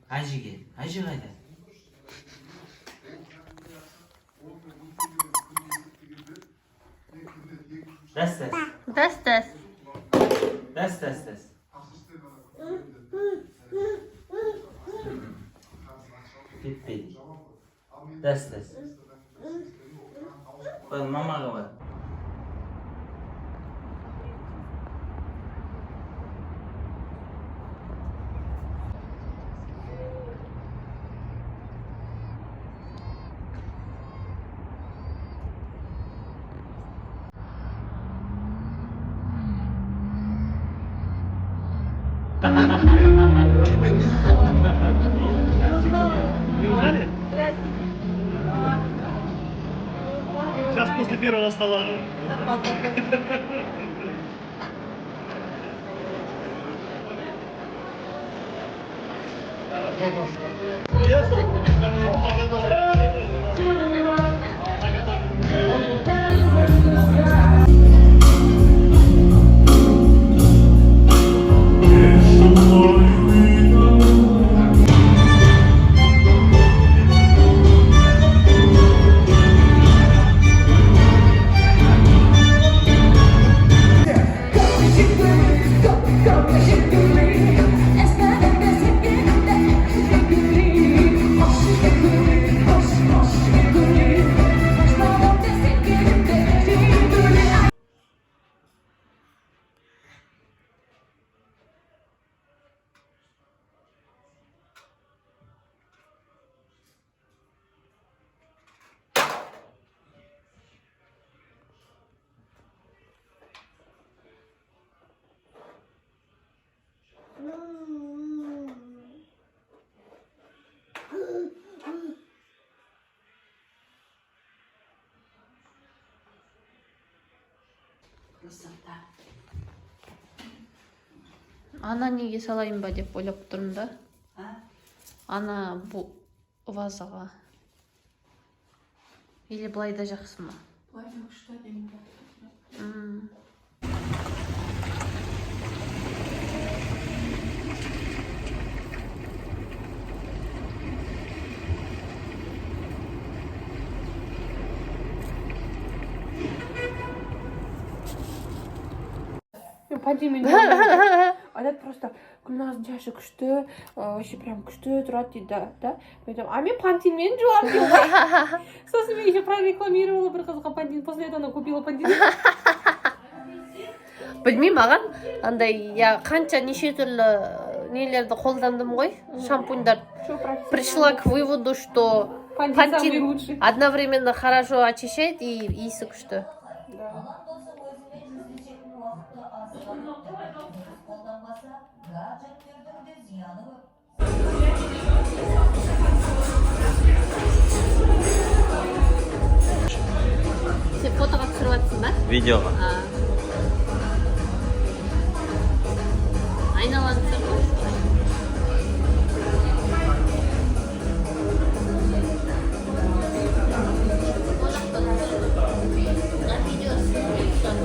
Ajige. Ajige haydi. Des. Des. Bitmedi. Des. Bakın mama var. Сейчас после первого стола. Ана неге салайын ба деп ойлап тұрмын да. Ана бұл вазаға. Или былай да жақсы ма? Былай да күшті әдемі болады. Пандемия айтады просто Гүлназдың шашы күшті, вообще прям күшті тұрады дейді, да? Мен айтамын, а мен пантинмен жуамын дейді. Сосын мен еще прорекламировала бір қызға пантин, после этого она купила пантин. Білмеймін, маған андай қанша неше түрлі нелерді қолдандым ғой, шампуньдар. Пришла к выводу, что пантин одновременно хорошо очищает и иісі күшті. Сен фотоға түсіріп жатсың ба? Видеоға. Айналаны түсір ғой.